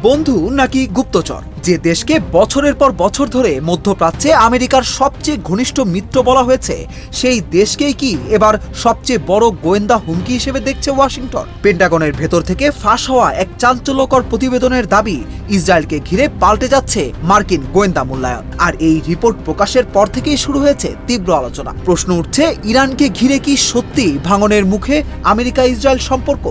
বন্ধু নাকি গুপ্তচর? যে দেশকে বছরের পর বছর ধরে মধ্যপ্রাচ্যে আমেরিকার সবচেয়ে ঘনিষ্ঠ মিত্র বলা হয়েছে, সেই দেশকেই কি এবার সবচেয়ে বড় গোয়েন্দা হুমকি হিসেবে দেখছে ওয়াশিংটন? পেন্টাগনের ভেতর থেকে ফাঁস হওয়া এক চাঞ্চল্যকর প্রতিবেদনের দাবি, ইসরায়েলকে ঘিরে পাল্টে যাচ্ছে মার্কিন গোয়েন্দা মূল্যায়ন। আর এই রিপোর্ট প্রকাশের পর থেকেই শুরু হয়েছে তীব্র আলোচনা। প্রশ্ন উঠছে, ইরানকে ঘিরে কি সত্যি ভাঙনের মুখে আমেরিকা ইসরায়েল সম্পর্ক?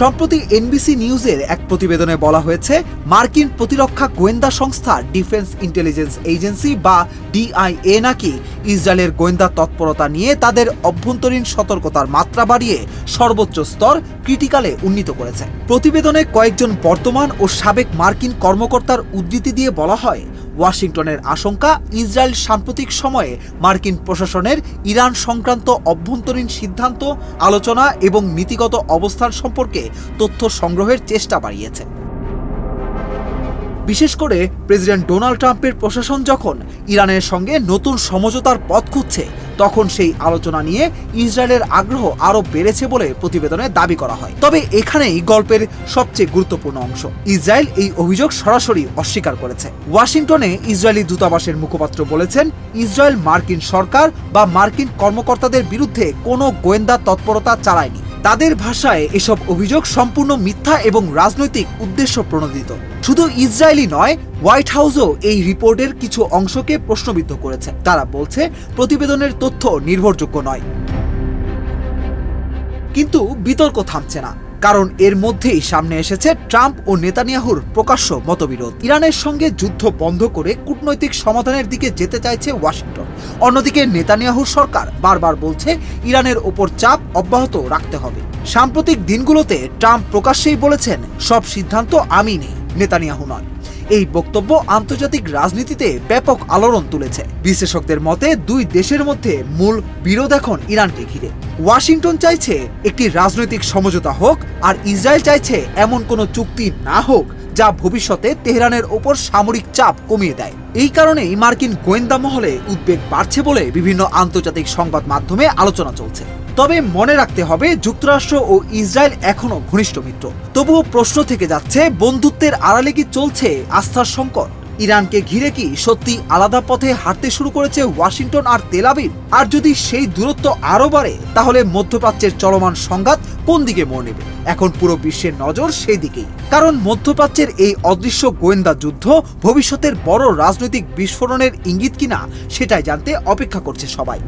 সম্প্রতি এনবিসি নিউজের এক প্রতিবেদনে বলা হয়েছে, মার্কিন প্রতিরক্ষা গোয়েন্দা সংস্থা ডিফেন্স ইন্টেলিজেন্স এজেন্সি বা ডিআইএ নাকি ইসরায়েলের গোয়েন্দা তৎপরতা নিয়ে তাদের অভ্যন্তরীণ সতর্কতার মাত্রা বাড়িয়ে সর্বোচ্চ স্তর ক্রিটিক্যালে উন্নীত করেছে। প্রতিবেদনে কয়েকজন বর্তমান ও সাবেক মার্কিন কর্মকর্তার উদ্ধৃতি দিয়ে বলা হয়, ওয়াশিংটনের আশঙ্কা, ইসরায়েল সাম্প্রতিক সময়ে মার্কিন প্রশাসনের ইরান সংক্রান্ত অভ্যন্তরীণ সিদ্ধান্ত, আলোচনা এবং নীতিগত অবস্থান সম্পর্কে তথ্য সংগ্রহের চেষ্টা বাড়িয়েছে। বিশেষ করে প্রেসিডেন্ট ডোনাল্ড ট্রাম্পের প্রশাসন যখন ইরানের সঙ্গে নতুন সমঝোতার পথ খুঁজছে, তখন সেই আলোচনা নিয়ে ইসরায়েলের আগ্রহ আরও বেড়েছে বলে প্রতিবেদনে দাবি করা হয়। তবে এখানেই গল্পের সবচেয়ে গুরুত্বপূর্ণ অংশ। ইসরায়েল এই অভিযোগ সরাসরি অস্বীকার করেছে। ওয়াশিংটনে ইসরায়েলি দূতাবাসের মুখপাত্র বলেছেন, ইসরায়েল মার্কিন সরকার বা মার্কিন কর্মকর্তাদের বিরুদ্ধে কোনো গোয়েন্দা তৎপরতা চালায়নি। তাদের ভাষায় এসব অভিযোগ সম্পূর্ণ মিথ্যা এবং রাজনৈতিক উদ্দেশ্য প্রণোদিত। শুধু ইসরায়েলই নয়, হোয়াইট হাউসও এই রিপোর্টের কিছু অংশকে প্রশ্নবিদ্ধ করেছে। তারা বলছে, প্রতিবেদনের তথ্য নির্ভরযোগ্য নয়। কিন্তু বিতর্ক থামছে না, কারণ এর মধ্যেই সামনে এসেছে ট্রাম্প ও নেতানিয়াহুর প্রকাশ্য মতবিরোধ। ইরানের সঙ্গে যুদ্ধ বন্ধ করে কূটনৈতিক সমাধানের দিকে যেতে চাইছে ওয়াশিংটন। অন্যদিকে নেতানিয়াহুর সরকার বারবার বলছে, ইরানের ওপর চাপ অব্যাহত রাখতে হবে। সাম্প্রতিক দিনগুলোতে ট্রাম্প প্রকাশ্যেই বলেছেন, সব সিদ্ধান্ত আমি নেই, নেতানিয়াহু নয়। এই বক্তব্য আন্তর্জাতিক রাজনীতিতে ব্যাপক আলোড়ন তুলেছে। বিশ্লেষকদের মতে, দুই দেশের মধ্যে মূল বিরোধ এখন ইরানকে ঘিরে। ওয়াশিংটন চাইছে একটি রাজনৈতিক সমঝোতা হোক, আর ইসরায়েল চাইছে এমন কোনো চুক্তি না হোক যা ভবিষ্যতে তেহরানের ওপর সামরিক চাপ কমিয়ে দেয়। এই কারণেই মার্কিন গোয়েন্দা মহলে উদ্বেগ বাড়ছে বলে বিভিন্ন আন্তর্জাতিক সংবাদ মাধ্যমে আলোচনা চলছে। তবে মনে রাখতে হবে, যুক্তরাষ্ট্র ও ইসরায়েল এখনো ঘনিষ্ঠ মিত্র। তবুও প্রশ্ন থেকে যাচ্ছে, বন্ধুত্বের আড়ালে কি চলছে আস্থার সংকট? ইরানকে ঘিরে কি সত্যি আলাদা পথে হাঁটতে শুরু করেছে ওয়াশিংটন আর তেল আবিব? আর যদি সেই দূরত্ব আরও বাড়ে, তাহলে মধ্যপ্রাচ্যের চলমান সংঘাত কোন দিকে মোড় নেবে? এখন পুরো বিশ্বের নজর সেই দিকেই। কারণ মধ্যপ্রাচ্যের এই অদৃশ্য গোয়েন্দা যুদ্ধ ভবিষ্যতের বড় রাজনৈতিক বিস্ফোরণের ইঙ্গিত কিনা, সেটাই জানতে অপেক্ষা করছে সবাই।